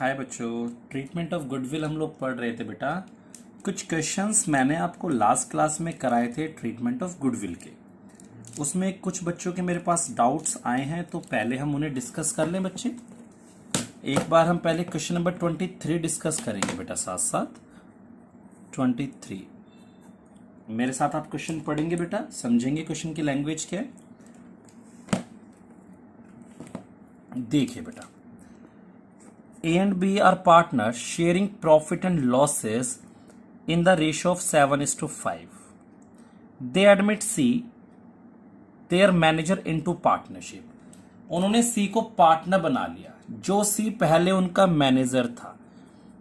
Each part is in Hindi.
हाय बच्चों, ट्रीटमेंट ऑफ गुडविल हम लोग पढ़ रहे थे बेटा। कुछ क्वेश्चंस मैंने आपको लास्ट क्लास में कराए थे ट्रीटमेंट ऑफ गुडविल के। उसमें कुछ बच्चों के मेरे पास डाउट्स आए हैं, तो पहले हम उन्हें डिस्कस कर लें बच्चे। एक बार हम पहले क्वेश्चन नंबर 23 डिस्कस करेंगे बेटा, साथ साथ 23 मेरे साथ आप क्वेश्चन पढ़ेंगे बेटा, समझेंगे क्वेश्चन की लैंग्वेज क्या है। देखिए बेटा, A and B are partners sharing profit and losses in the ratio of 7:5. They admit C, their manager, into partnership. उन्होंने C को पार्टनर बना लिया, जो C पहले उनका मैनेजर था।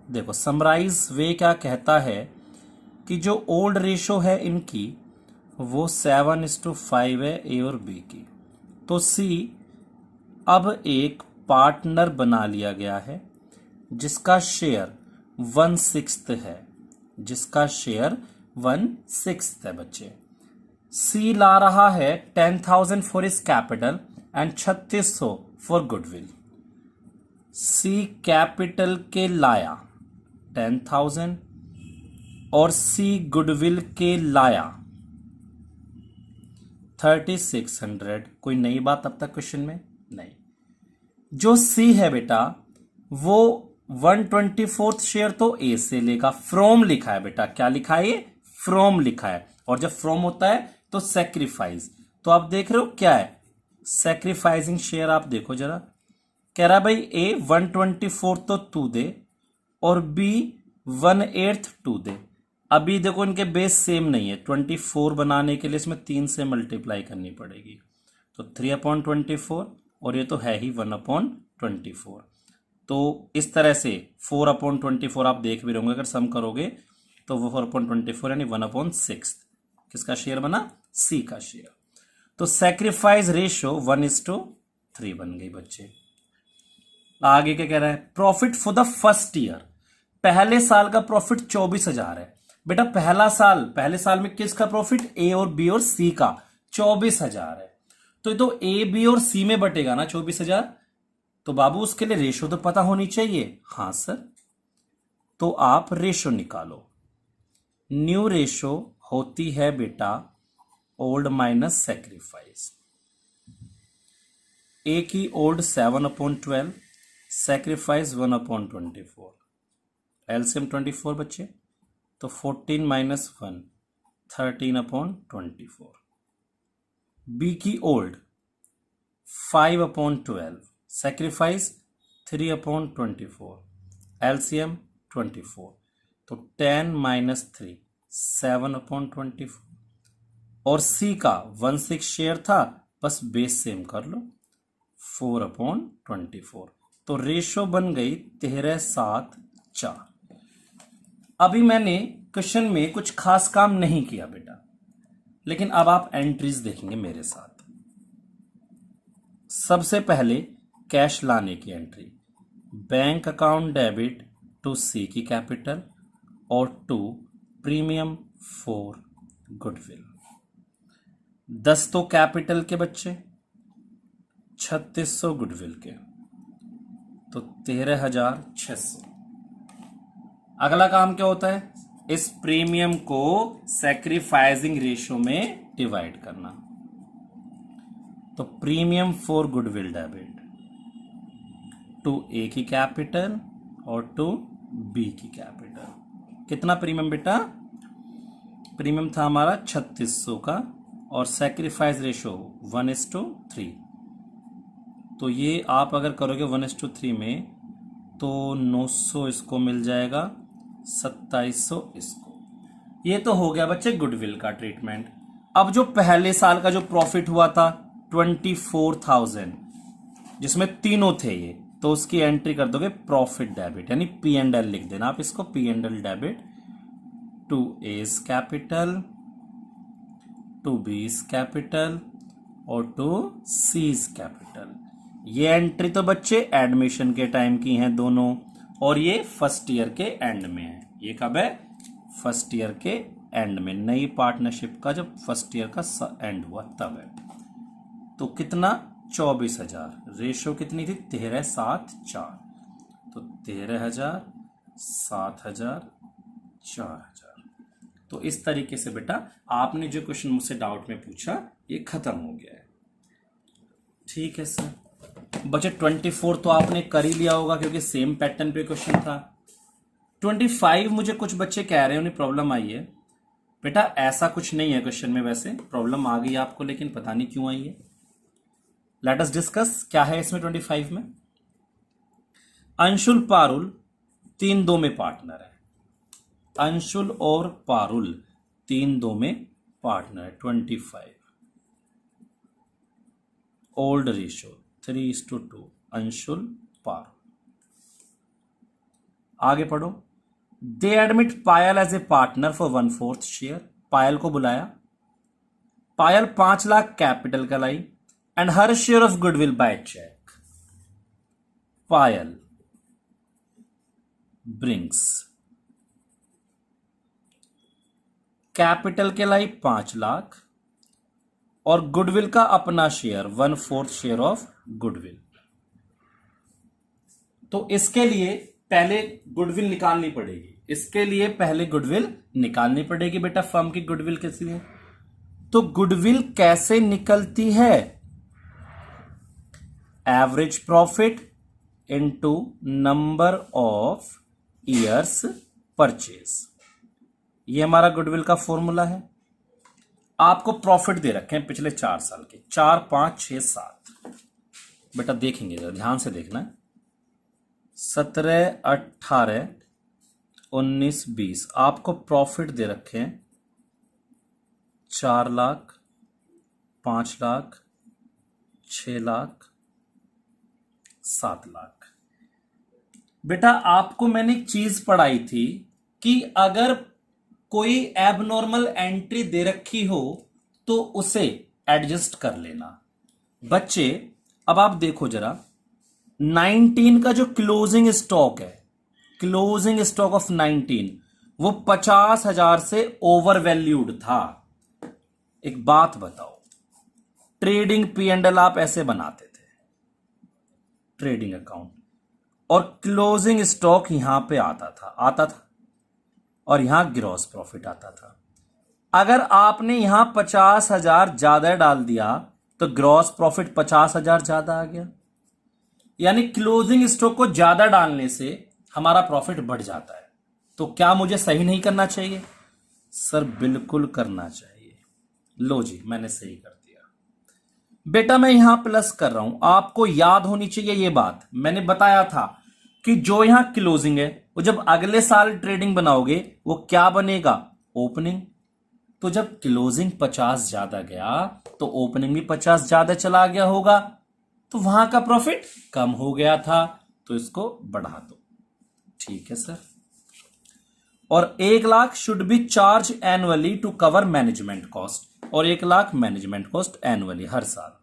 देखो समराइज वे क्या कहता है कि जो ओल्ड रेशो है इनकी वो 7:5 है A और B की, तो C अब एक पार्टनर बना लिया गया है जिसका शेयर 1/6 है, जिसका शेयर 1/6 है बच्चे। सी ला रहा है 10,000 फॉर इस capital and 3600 for goodwill. C capital के लाया 10,000 और सी गुडविल के लाया 3600। कोई नई बात अब तक क्वेश्चन में नहीं। जो सी है बेटा वो 1/24 शेयर तो ए से लेगा, फ्रॉम लिखा है बेटा। क्या लिखा है? ये फ्रॉम लिखा है, और जब फ्रॉम होता है तो सेक्रीफाइस। तो आप देख रहे हो क्या है सेक्रीफाइसिंग शेयर। आप देखो जरा, कह रहा भाई ए 1/24 तो तू दे और बी 1/8 तू दे। अभी देखो इनके बेस सेम नहीं है, 24 बनाने के लिए इसमें 3 से मल्टीप्लाई करनी पड़ेगी, तो 3/24 और ये तो है ही 1/24। तो इस तरह से 4/24 आप देख भी रहोगे, अगर सम करोगे तो वो 4/24 यानी 1/6 किसका शेयर बना? सी का शेयर। तो सैक्रिफाइस रेशियो 1:3 बन गई बच्चे। आगे क्या कह रहा है? Profit for the first year, पहले साल का प्रॉफिट 24,000 है बेटा। पहले साल में किसका प्रॉफिट? ए और बी और सी का 24,000 है। तो ये तो ए बी और सी में बटेगा ना 24,000, तो बाबू उसके लिए रेशो तो पता होनी चाहिए। हाँ सर, तो आप रेशो निकालो। न्यू रेशो होती है बेटा ओल्ड माइनस सैक्रिफाइस। ए की ओल्ड 7/12, सैक्रिफाइस 1/24, एलसीएम 24 बच्चे, तो 14 - 1 13/24। बी की ओल्ड 5/12, सैक्रिफाइस 3/24, एलसीएम 24, तो 10 - 3 7/24। और सी का 1/6 शेयर था, बस बेस सेम कर लो 4/24। तो रेशो बन गई 13/7/4। अभी मैंने क्वेश्चन में कुछ खास काम नहीं किया बेटा, लेकिन अब आप एंट्रीज देखेंगे मेरे साथ। सबसे पहले कैश लाने की entry, bank account debit to C की कैपिटल और टू प्रीमियम फॉर गुडविल। 10 तो कैपिटल के बच्चे, 3600 गुडविल के, तो 13,600। अगला काम क्या होता है? इस प्रीमियम को सैक्रिफाइसिंग रेशियो में डिवाइड करना। तो premium for goodwill debit to A की कैपिटल और टू बी की कैपिटल। कितना प्रीमियम बेटा? प्रीमियम था हमारा 3600 का, और सैक्रिफाइस रेशियो 1:3। तो ये आप अगर करोगे 1:3 में तो 900 इसको मिल जाएगा, 2700 इसको। ये तो हो गया बच्चे गुडविल का ट्रीटमेंट। अब जो पहले साल का जो प्रॉफिट हुआ था 24,000, जिसमें तीनों थे ये, तो उसकी एंट्री कर दोगे प्रॉफिट डेबिट, यानी P&L लिख देना आप इसको, P&L debit to A's capital, to B's capital और टू सीज कैपिटल। ये एंट्री तो बच्चे एडमिशन के टाइम की हैं दोनों, और ये फर्स्ट ईयर के एंड में है। ये कब है? फर्स्ट ईयर के एंड में, नई पार्टनरशिप का जब फर्स्ट ईयर का एंड हुआ तब है। तो कितना? 24,000। रेशो कितनी थी? 13/7/4। तो 13,000, 7,000, 4,000। तो इस तरीके से बेटा आपने जो क्वेश्चन मुझसे डाउट में पूछा ये खत्म हो गया है। ठीक है सर। बचे 24 तो आपने कर ही लिया होगा क्योंकि सेम पैटर्न पे क्वेश्चन था। 25 मुझे कुछ बच्चे कह रहे हैं उन्हें प्रॉब्लम आई है। बेटा ऐसा कुछ नहीं है क्वेश्चन में, वैसे प्रॉब्लम आ गई आपको लेकिन पता नहीं क्यों आई है। लेट अस डिस्कस क्या है इसमें 25 में। अंशुल पारुल 3-2 में पार्टनर है। अंशुल और पारुल 3-2 में पार्टनर है। 25 ओल्ड रेशियो 3:2 अंशुल पारुल। आगे पढ़ो। They admit Payal as a partner for 1/4 share. Payal को बुलाया। पायल 5 लाख कैपिटल का लाई and her share of goodwill by cheque. Payal brings capital के लाई 5 लाख और गुडविल का अपना शेयर 1/4 शेयर ऑफ गुडविल। तो इसके लिए पहले गुडविल निकालनी पड़ेगी। इसके लिए पहले गुडविल निकालनी पड़ेगी बेटा। फर्म की गुडविल कैसी है? तो गुडविल कैसे निकलती है? Average profit into number of years purchase. ये हमारा गुडविल का फॉर्मूला है। आपको प्रॉफिट दे रखे हैं पिछले 4 साल के, 4, 5, 6, 7। बेटा देखेंगे जरा ध्यान से देखना है। 17, 18, 19, 20 आपको प्रॉफिट दे रखे हैं 4 लाख, 5 लाख, 6 लाख, 7 लाख। बेटा आपको मैंने एक चीज पढ़ाई थी कि अगर कोई एबनॉर्मल एंट्री दे रखी हो तो उसे एडजस्ट कर लेना। बच्चे अब आप देखो जरा 19 का जो क्लोजिंग स्टॉक है, क्लोजिंग स्टॉक ऑफ 19 वो 50,000 से ओवर वैल्यूड था। एक बात बताओ, ट्रेडिंग P&L आप ऐसे बनाते थे, ट्रेडिंग अकाउंट, और क्लोजिंग स्टॉक यहां पे आता था और यहां ग्रॉस प्रॉफिट आता था। अगर आपने यहां 50,000 ज्यादा डाल दिया तो ग्रॉस प्रॉफिट 50,000 ज्यादा आ गया। यानी क्लोजिंग स्टॉक को ज्यादा डालने से हमारा प्रॉफिट बढ़ जाता है। तो क्या मुझे सही नहीं करना चाहिए? सर बिल्कुल करना चाहिए। लो जी मैंने सही कर दिया। बेटा मैं यहां प्लस कर रहा हूं, आपको याद होनी चाहिए ये बात। मैंने बताया था कि जो यहां क्लोजिंग है वो जब अगले साल ट्रेडिंग बनाओगे वो क्या बनेगा? ओपनिंग। तो जब क्लोजिंग 50 ज्यादा गया तो ओपनिंग भी 50 ज्यादा चला गया होगा, तो वहां का प्रॉफिट कम हो गया था, तो इसको बढ़ा दो। ठीक है सर। और 1 lakh should be charged annually to cover management cost, और 1 लाख मैनेजमेंट कॉस्ट एनुअली हर साल।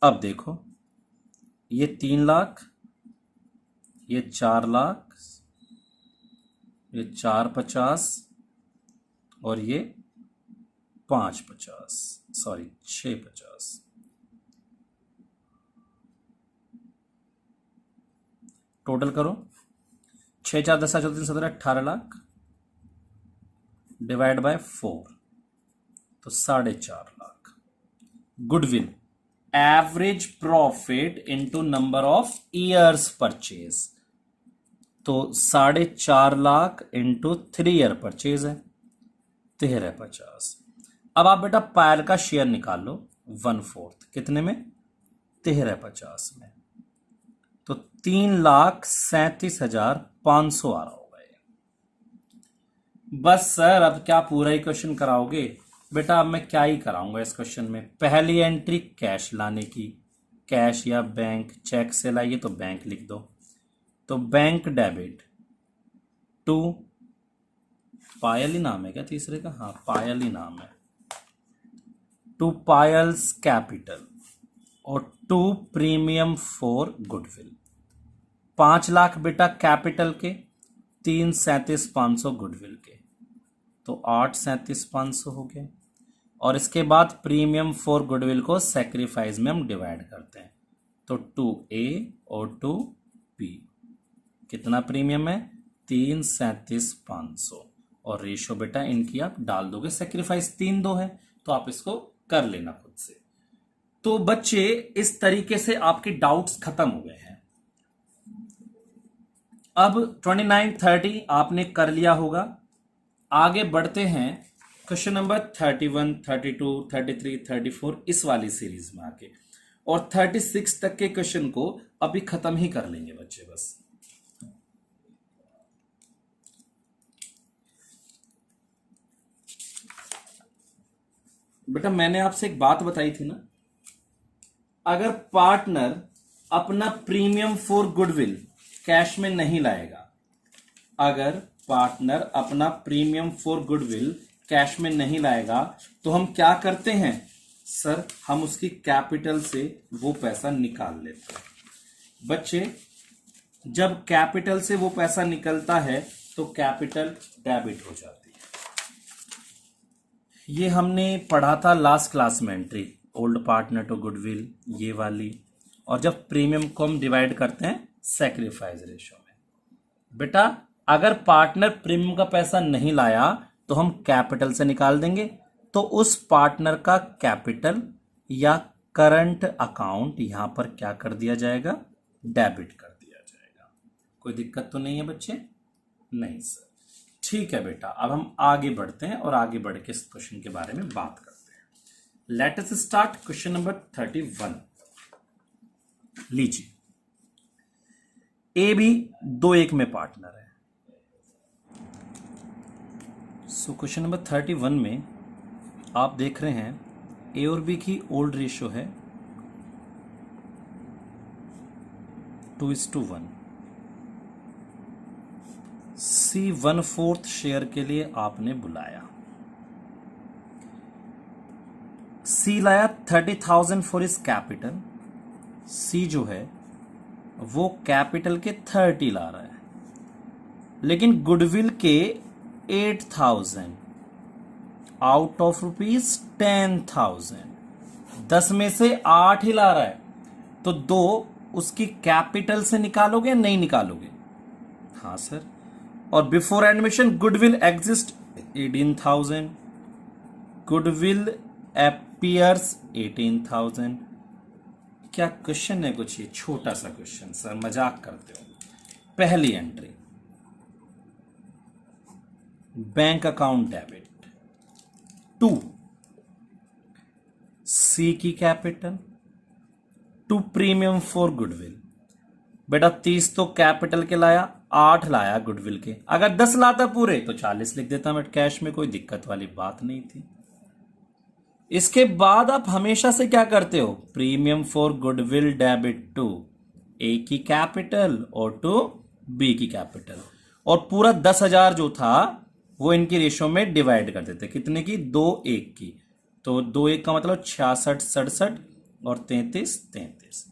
अब देखो ये 3 लाख, ये 4 लाख, ये 450 और ये 550, सॉरी 650। टोटल करो 6, 4, 10, 14, 17, 18 लाख डिवाइड बाय 4 तो 4.5 lakh. Goodwill average profit into number of years purchase, तो 4.5 लाख इंटू 3 ईयर परचेज है 1350। अब आप बेटा पायल का शेयर निकाल लो 1/4 कितने में? 1350 में, तो 3,37,500 आ रहा होगा ये। बस सर अब क्या पूरा ही क्वेश्चन कराओगे? बेटा अब मैं क्या ही कराऊंगा इस क्वेश्चन में। पहली एंट्री कैश लाने की, कैश या बैंक, चेक से लाइए तो बैंक लिख दो। तो बैंक डेबिट टू, पायल ही नाम है क्या तीसरे का? हाँ पायल ही नाम है। टू पायल्स कैपिटल और to premium for goodwill. 5 lakh बेटा कैपिटल के, 3,37,500 गुडविल के, तो 8,37,500 हो गए। और इसके बाद प्रीमियम फॉर गुडविल को सेक्रीफाइस में हम डिवाइड करते हैं, तो 2A और 2B। कितना प्रीमियम है? 337,500। और रेशो बेटा इनकी आप डाल दोगे, सेक्रीफाइस 3-2 है, तो आप इसको कर लेना खुद से। तो बच्चे इस तरीके से आपके डाउट्स खत्म हो गए हैं। अब 29-30 आपने कर लिया होगा। आगे बढ़ते हैं क्वेश्चन नंबर 31, 32, 33, 34 इस वाली सीरीज में आके, और 36 तक के क्वेश्चन को अभी खत्म ही कर लेंगे बच्चे बस। बेटा मैंने आपसे एक बात बताई थी ना, अगर पार्टनर अपना प्रीमियम फॉर गुडविल कैश में नहीं लाएगा, अगर पार्टनर अपना प्रीमियम फॉर गुडविल कैश में नहीं लाएगा, तो हम क्या करते हैं सर? हम उसकी कैपिटल से वो पैसा निकाल लेते हैं। बच्चे जब कैपिटल से वो पैसा निकलता है तो कैपिटल डेबिट हो जाती है। ये हमने पढ़ा था लास्ट क्लास में, entry old partner to goodwill, ये वाली। और जब प्रीमियम को हम डिवाइड करते हैं सैक्रिफाइस रेशो में, बेटा अगर पार्टनर प्रीमियम का पैसा नहीं लाया तो हम कैपिटल से निकाल देंगे, तो उस पार्टनर का कैपिटल या करंट अकाउंट यहां पर क्या कर दिया जाएगा? डेबिट कर दिया जाएगा। कोई दिक्कत तो नहीं है बच्चे? नहीं सर। ठीक है बेटा, अब हम आगे बढ़ते हैं और आगे बढ़ के इस क्वेश्चन के बारे में बात करते हैं। Let us start question number 31। लीजिए, ए भी 2-1 में पार्टनर है। सो क्वेश्चन नंबर 31 में आप देख रहे हैं ए और बी की ओल्ड रेशियो है 2:1। सी 1/4 शेयर के लिए आपने बुलाया। सी लाया 30,000 फॉर इज कैपिटल। सी जो है वो कैपिटल के 30 ला रहा है, लेकिन गुडविल के 8,000 आउट ऑफ ₹10,000, 10 में से 8 ही ला रहा है, तो 2 उसकी कैपिटल से निकालोगे या नहीं निकालोगे? हाँ सर। और before admission goodwill exist 18,000, goodwill appears 18,000। क्या क्वेश्चन है कुछ? ये छोटा सा क्वेश्चन सर, मजाक करते हो। पहली एंट्री बैंक अकाउंट डेबिट, 2 सी की कैपिटल, 2 प्रीमियम फॉर गुडविल। बेटा 30 तो कैपिटल के लाया, 8 लाया गुडविल के। अगर 10 लाता पूरे तो 40 लिख देता, बट कैश में कोई दिक्कत वाली बात नहीं थी। इसके बाद आप हमेशा से क्या करते हो? Premium for goodwill debit to A की कैपिटल और टू बी की कैपिटल, और पूरा 10,000 जो था वो इनकी रेशो में डिवाइड कर देते। कितने की? 2-1 की। तो 2-1 का मतलब 66, 67 और 33, 33।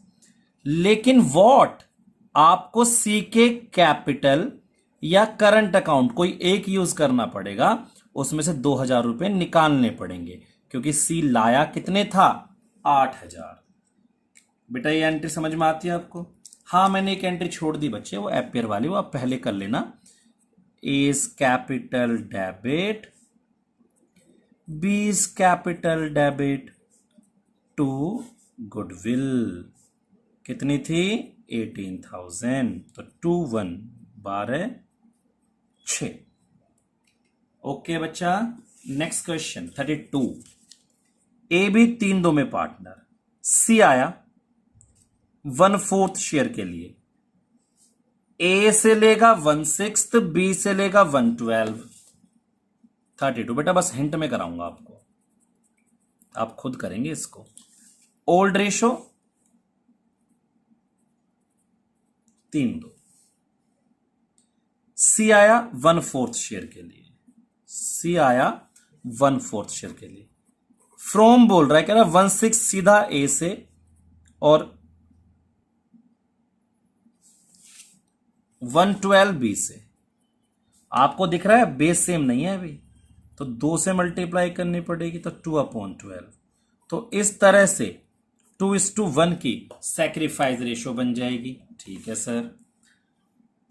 लेकिन वॉट, आपको सी के कैपिटल या करंट अकाउंट कोई एक यूज करना पड़ेगा, उसमें से 2,000 रुपए निकालने पड़ेंगे, क्योंकि सी लाया कितने था? 8,000। बेटा ये एंट्री समझ में आती है आपको? हाँ, मैंने एक एंट्री छोड़ दी बच्चे, वो एपियर वाली, वो आप पहले कर लेना। Is capital debit, B is capital debit to goodwill. कितनी थी? 18,000। तो 2-1 12 6। ओके बच्चा, नेक्स्ट क्वेश्चन 32। ए भी 3-2 में पार्टनर। सी आया 1/4 शेयर के लिए। ए से लेगा 1/6, बी से लेगा 1/12। 32। बेटा बस हिंट में कराऊंगा आपको, आप खुद करेंगे इसको। Old ratio 3-2। सी आया 1/4 शेयर के लिए। सी आया 1/4 शेयर के लिए। फ्रॉम बोल रहा है, कह रहा 1/6 सीधा ए से और 1/12 बी से। आपको दिख रहा है बेस सेम नहीं है अभी, तो 2 से मल्टीप्लाई करनी पड़ेगी, तो 2/12। तो इस तरह से 2:1 की सैक्रिफाइस रेशो बन जाएगी। ठीक है sir.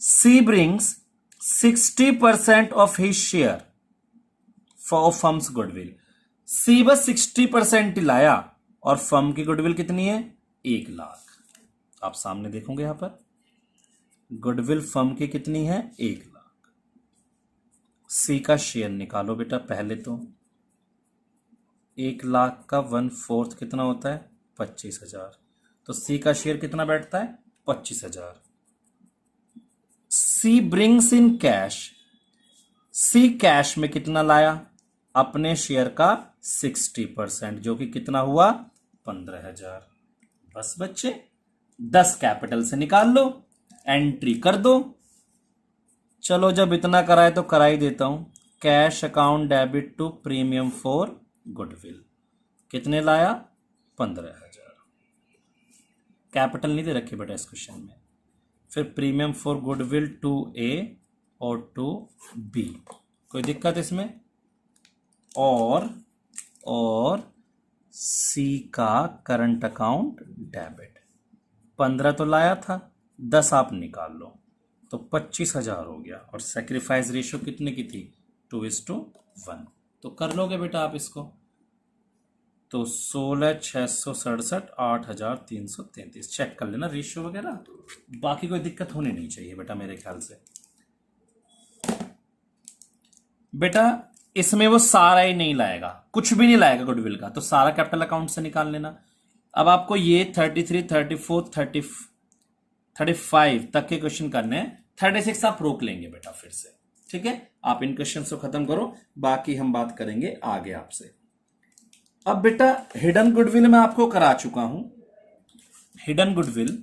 She brings 60% of his share for firm's goodwill. She बस 60% ही लाया और फर्म की गुडविल कितनी है? 1 लाख। आप सामने देखोगे यहां पर गुडविल फर्म की कितनी है? 1 लाख। सी का शेयर निकालो बेटा। पहले तो 1 लाख का 1/4 कितना होता है? 25,000। तो सी का शेयर कितना बैठता है? 25,000। She brings in cash. She cash में कितना लाया? अपने शेयर का 60%, जो कि कितना हुआ? 15,000। बस बच्चे 10 कैपिटल से निकाल लो, एंट्री कर दो। चलो जब इतना कराए तो करा ही देता हूं। Cash account debit to premium for goodwill कितने लाया? 15,000। कैपिटल नहीं दे रखे बेटा इस क्वेश्चन में। फिर प्रीमियम फॉर गुडविल टू ए और टू बी, कोई दिक्कत इसमें? और सी का करंट अकाउंट डेबिट। 15 तो लाया था, 10 आप निकाल लो तो 25,000 हो गया। और सैक्रिफाइस रेशियो कितने की थी? 2:1। तो कर लोगे बेटा आप इसको। तो 16,667 8,333 चेक कर लेना रेशियो वगैरह। बाकी कोई दिक्कत होनी नहीं चाहिए बेटा मेरे ख्याल से। बेटा इसमें वो सारा ही नहीं लाएगा, कुछ भी नहीं लाएगा गुडविल का, तो सारा कैपिटल अकाउंट से निकाल लेना। अब आपको ये 33, 34, 35 तक के क्वेश्चन करने हैं। 36 आप रोक लेंगे बेटा फिर से। ठीक है, आप इन क्वेश्चन को खत्म करो, बाकी हम बात करेंगे आगे आपसे। अब बेटा हिडन गुडविल मैं आपको करा चुका हूं। हिडन गुडविल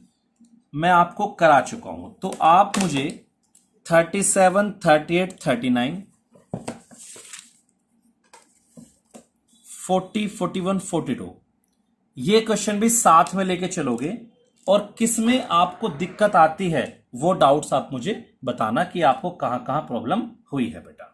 मैं आपको करा चुका हूं, तो आप मुझे 37, 38, 39, 40, 41, 42 ये क्वेश्चन भी साथ में लेके चलोगे। और किस में आपको दिक्कत आती है वो डाउट्स आप मुझे बताना कि आपको कहां कहां प्रॉब्लम हुई है बेटा।